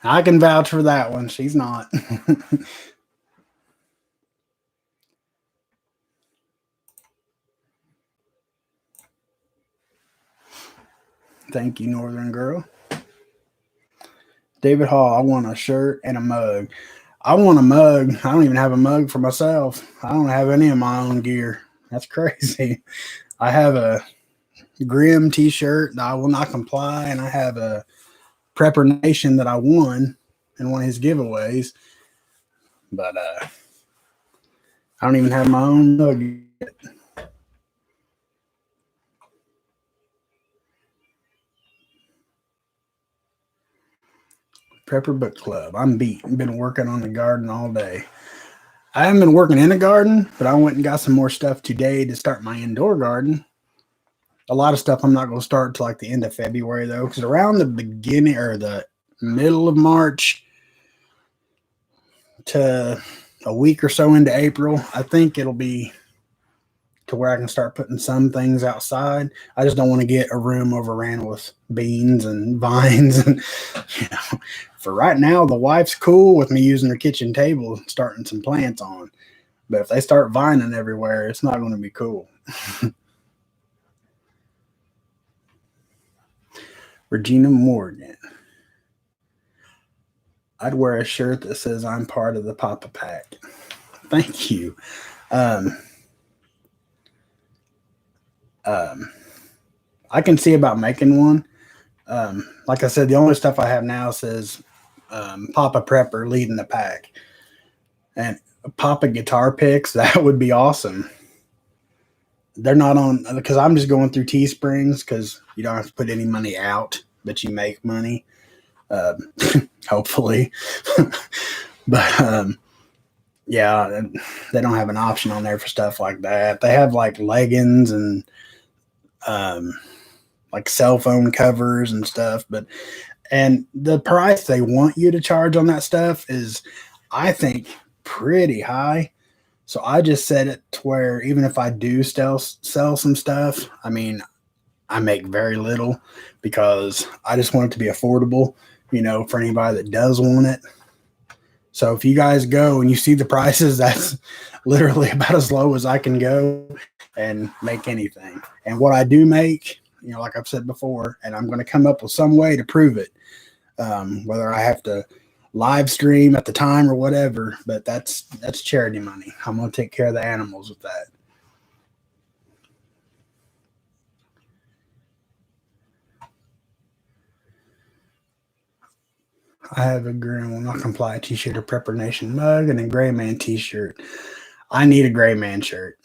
I can vouch for that one. She's not. Thank you, Northern Girl. David Hall, I want a shirt and a mug. I want a mug. I don't even have a mug for myself. I don't have any of my own gear. That's crazy. I have a Grim t-shirt that I will not comply, and I have a Prepper Nation that I won in one of his giveaways. But I don't even have my own mug yet. Prepper Book Club. I'm beat. I've been working on the garden all day. I haven't been working in a garden, but I went and got some more stuff today to start my indoor garden. A lot of stuff I'm not going to start till like the end of February though, because around the beginning or the middle of March to a week or so into April, I think it'll be to where I can start putting some things outside. I just don't want to get a room overran with beans and vines. And for right now, the wife's cool with me using her kitchen table and starting some plants on. But if they start vining everywhere, it's not going to be cool. Regina Morgan. I'd wear a shirt that says I'm part of the Papa Pack. Thank you. I can see about making one. Like I said, the only stuff I have now says Papa Prepper leading the pack. And Papa guitar picks, that would be awesome. They're not on, because I'm just going through Teesprings because you don't have to put any money out, but you make money. Hopefully. But yeah, they don't have an option on there for stuff like that. They have like leggings and like cell phone covers and stuff, and the price they want you to charge on that stuff is, I think, pretty high. So I just set it to where even if I do sell some stuff, I mean, I make very little because I just want it to be affordable, for anybody that does want it. So if you guys go and you see the prices, that's literally about as low as I can go and make anything. And what I do make, like I've said before, and I'm going to come up with some way to prove it, whether I have to live stream at the time or whatever, but that's charity money. I'm going to take care of the animals with that. I have a Green Will Not Comply t-shirt, a Prepper Nation mug, and a Gray Man t-shirt. I need a Gray Man shirt.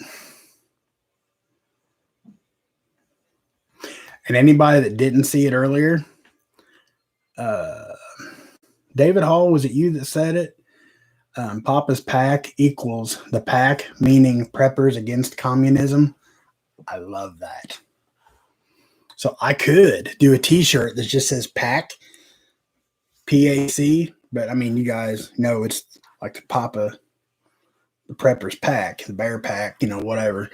And anybody that didn't see it earlier, David Hall, was it you that said it? Papa's Pack equals the pack, meaning Preppers Against Communism. I love that. So I could do a t-shirt that just says pack, PAC, but I mean, you guys know it's like the Prepper's Pack, the Bear Pack, whatever.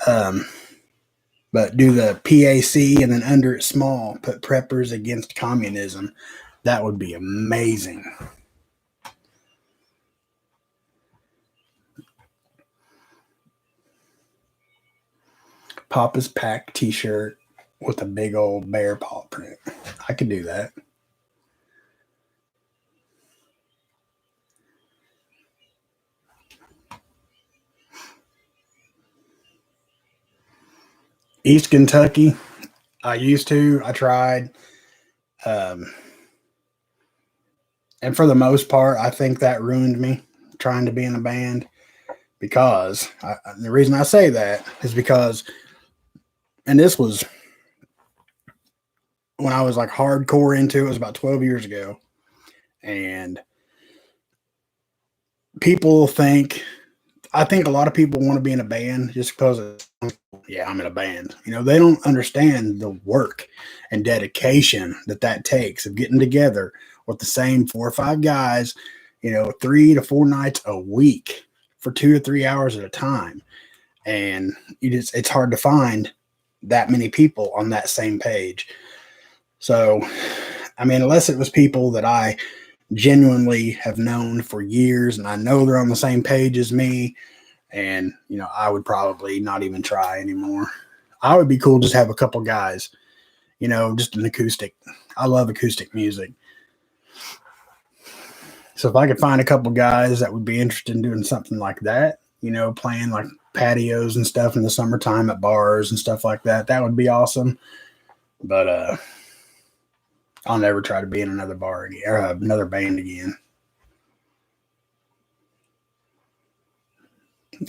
But do the PAC and then under it small, put Preppers Against Communism. That would be amazing. Papa's Pack t-shirt with a big old bear paw print. I could do that. East Kentucky, I tried. And for the most part, I think that ruined me trying to be in a band because the reason I say that is because, and this was when I was like hardcore into it, was about 12 years ago. And I think a lot of people want to be in a band just because I'm in a band. They don't understand the work and dedication that takes of getting together with the same 4 or 5 guys, 3 to 4 nights a week for 2 to 3 hours at a time. And it's hard to find that many people on that same page. So, I mean, unless it was people that I genuinely have known for years and I know they're on the same page as me, and I would probably not even try anymore. I would be cool just have a couple guys, just an acoustic. I love acoustic music. So if I could find a couple guys that would be interested in doing something like that, playing like patios and stuff in the summertime at bars and stuff like that, that would be awesome. But I'll never try to be in another bar again, or another band again.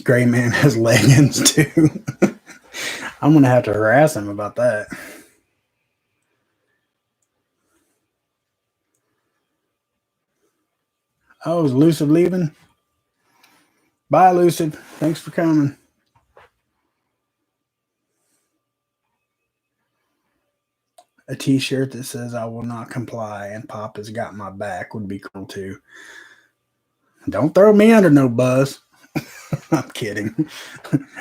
Gray man has leggings too. I'm gonna have to harass him about that. Oh, is Elusive leaving? Bye, Elusive. Thanks for coming. A t-shirt that says "I will not comply" and "Papa's got my back" would be cool too. Don't throw me under no bus. I'm kidding.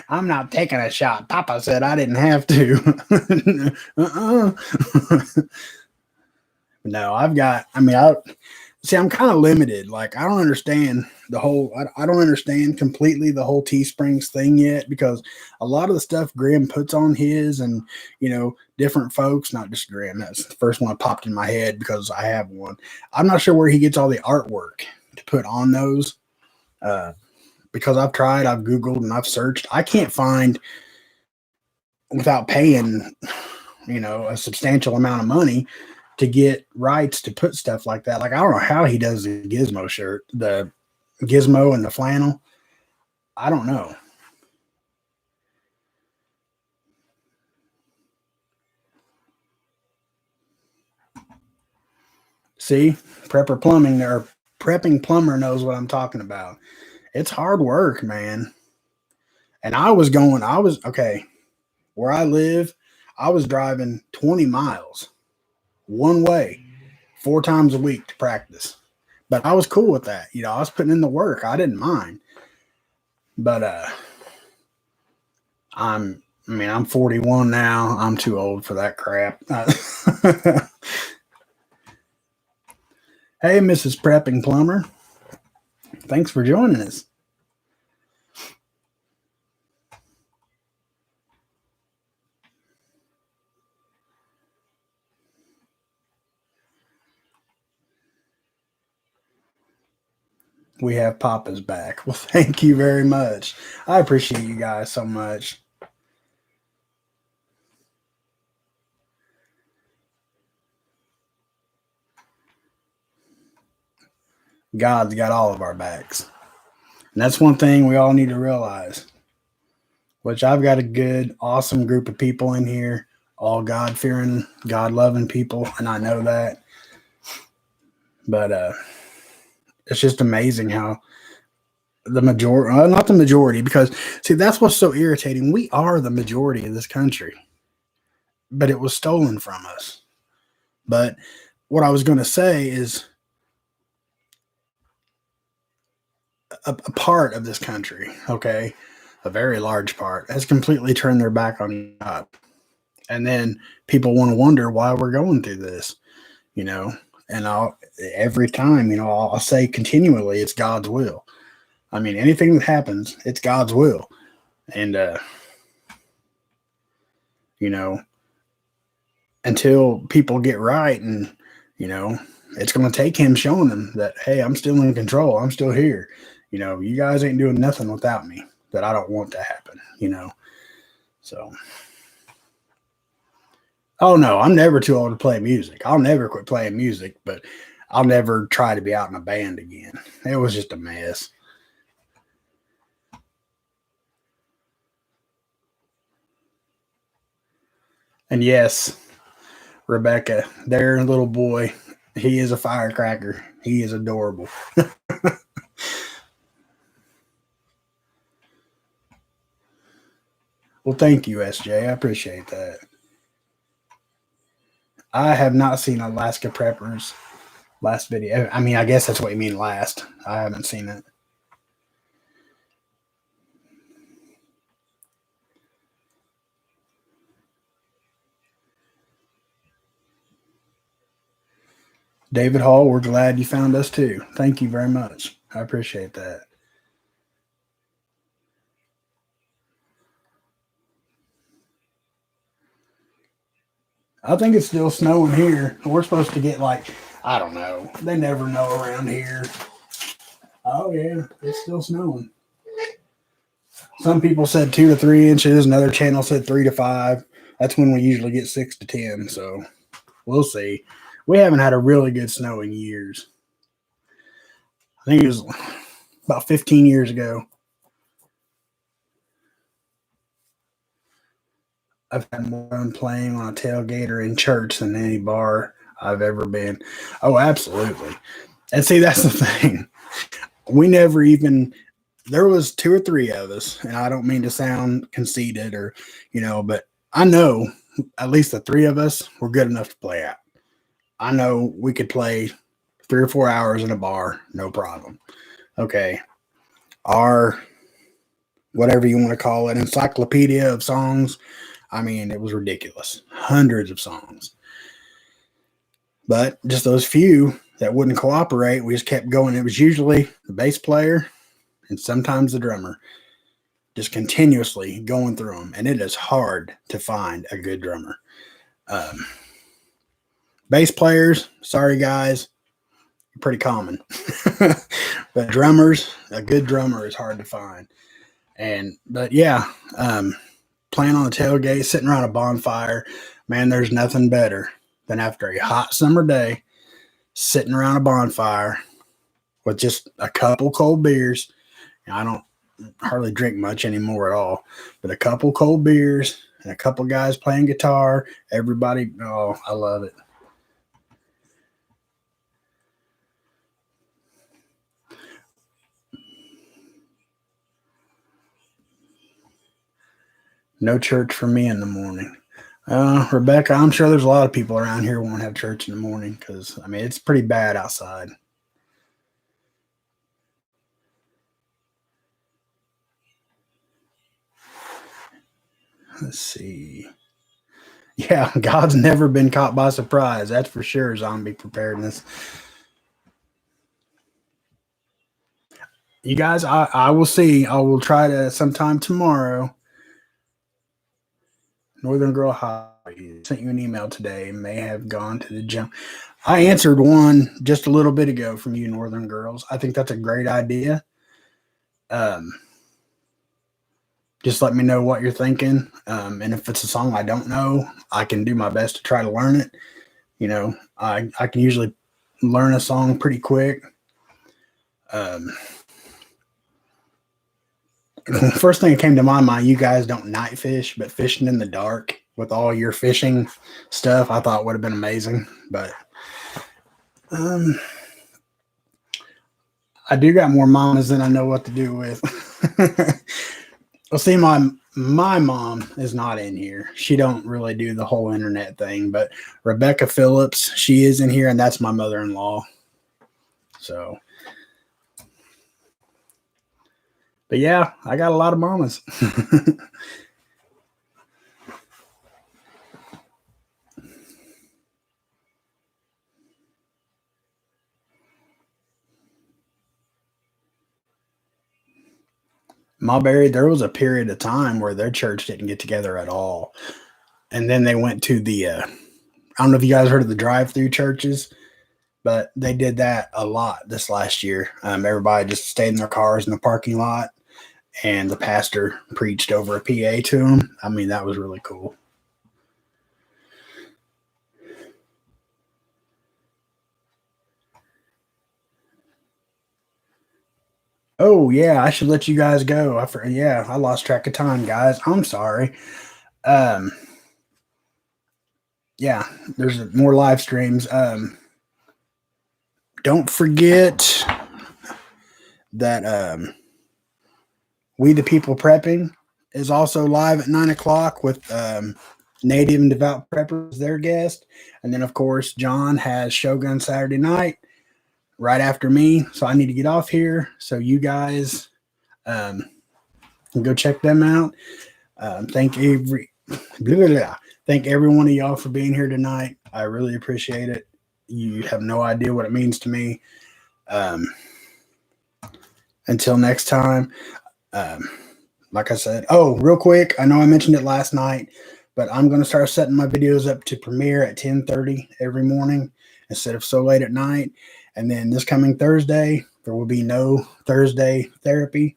I'm not taking a shot. Papa said I didn't have to. No, I've got. I mean, I see. I'm kind of limited. Like, I don't understand the whole. I don't understand completely the whole Teesprings thing yet, because a lot of the stuff Graham puts on his, and different folks, not just Graham. That's the first one that popped in my head because I have one. I'm not sure where he gets all the artwork to put on those. Because I've tried, I've Googled, and I've searched. I can't find, without paying, a substantial amount of money, to get rights to put stuff like that. Like, I don't know how he does the Gizmo shirt, the Gizmo and the flannel. I don't know. See, Prepper Plumbing, or Prepping Plumber, knows what I'm talking about. It's hard work, man. And okay, where I live, I was driving 20 miles one way 4 times a week to practice. But I was cool with that. I was putting in the work. I didn't mind. But I'm 41 now. I'm too old for that crap. Hey, Mrs. Prepping Plumber. Thanks for joining us. We have Papa's back. Well, thank you very much. I appreciate you guys so much. God's got all of our backs. And that's one thing we all need to realize, which I've got a good, awesome group of people in here, all God-fearing, God-loving people, and I know that. But it's just amazing how the majority, not the majority, because, see, that's what's so irritating. We are the majority of this country, but it was stolen from us. But what I was going to say is, a part of this country, okay, a very large part, has completely turned their back on God. And then people want to wonder why we're going through this, and every time, I'll say continually, it's God's will. I mean, anything that happens, it's God's will. And, until people get right, and, it's going to take him showing them that, hey, I'm still in control. I'm still here. You guys ain't doing nothing without me that I don't want to happen, So, oh no, I'm never too old to play music. I'll never quit playing music, but I'll never try to be out in a band again. It was just a mess. And yes, Rebecca, their little boy, he is a firecracker. He is adorable. Well, thank you, SJ. I appreciate that. I have not seen Alaska Preppers last video. I mean, I guess that's what you mean, last. I haven't seen it. David Hall, we're glad you found us too. Thank you very much. I appreciate that. I think it's still snowing here. We're supposed to get, like, I don't know. They never know around here. Oh yeah, it's still snowing. Some people said 2 to 3 inches. Another channel said 3 to 5. That's when we usually get 6 to 10. So we'll see. We haven't had a really good snow in years. I think it was about 15 years ago. I've had more fun playing on a tailgate or in church than any bar I've ever been. Oh, absolutely. And see, that's the thing. We never even there was two or three of us, and I don't mean to sound conceited or but I know at least the three of us were good enough to play out. I know we could play 3 or 4 hours in a bar, no problem. Okay. Our whatever you want to call it, encyclopedia of songs. I mean, it was ridiculous. Hundreds of songs. But just those few that wouldn't cooperate, we just kept going. It was usually the bass player and sometimes the drummer, just continuously going through them. And it is hard to find a good drummer. Um, Bass players, sorry guys, pretty common. But drummers, a good drummer is hard to find. But yeah, playing on the tailgate, sitting around a bonfire, man, there's nothing better than after a hot summer day, sitting around a bonfire with just a couple cold beers. I don't hardly drink much anymore at all, but a couple cold beers and a couple guys playing guitar. Everybody, oh, I love it. No church for me in the morning. Rebecca, I'm sure there's a lot of people around here who won't have church in the morning because, I mean, it's pretty bad outside. Let's see. Yeah, God's never been caught by surprise. That's for sure, zombie preparedness. You guys, I will see. I will try to sometime tomorrow. Northern Girl Hobby sent you an email today. May have gone to the gym. I answered one just a little bit ago from you, Northern Girls. I think that's a great idea. Um, just let me know what you're thinking. And if it's a song I don't know, I can do my best to try to learn it. I can usually learn a song pretty quick. First thing that came to my mind, you guys don't night fish, but fishing in the dark with all your fishing stuff, I thought would have been amazing. But I do got more mamas than I know what to do with. Well, see, my mom is not in here. She don't really do the whole internet thing, but Rebecca Phillips, she is in here, and that's my mother-in-law. So, but yeah, I got a lot of mamas. Mulberry, there was a period of time where their church didn't get together at all. And then they went to I don't know if you guys heard of the drive-through churches, but they did that a lot this last year. Everybody just stayed in their cars in the parking lot, and the pastor preached over a PA to them. I mean, that was really cool. Oh yeah, I should let you guys go. Yeah, I lost track of time, guys. I'm sorry. Um, yeah, there's more live streams. Don't forget that We the People Prepping is also live at 9 o'clock with Native and Devout Preppers, their guest. And then, of course, John has Shogun Saturday night right after me. So I need to get off here. So you guys can go check them out. Thank every one of y'all for being here tonight. I really appreciate it. You have no idea what it means to me. Until next time, like I said, real quick, I know I mentioned it last night, but I'm going to start setting my videos up to premiere at 10:30 every morning instead of so late at night. And then this coming Thursday, there will be no Thursday therapy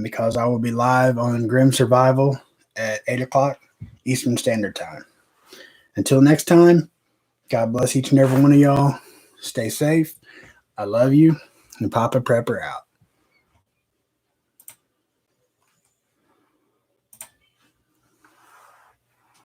because I will be live on Grim Survival at 8 o'clock Eastern Standard Time. Until next time, God bless each and every one of y'all. Stay safe. I love you. And Papa Prepper out.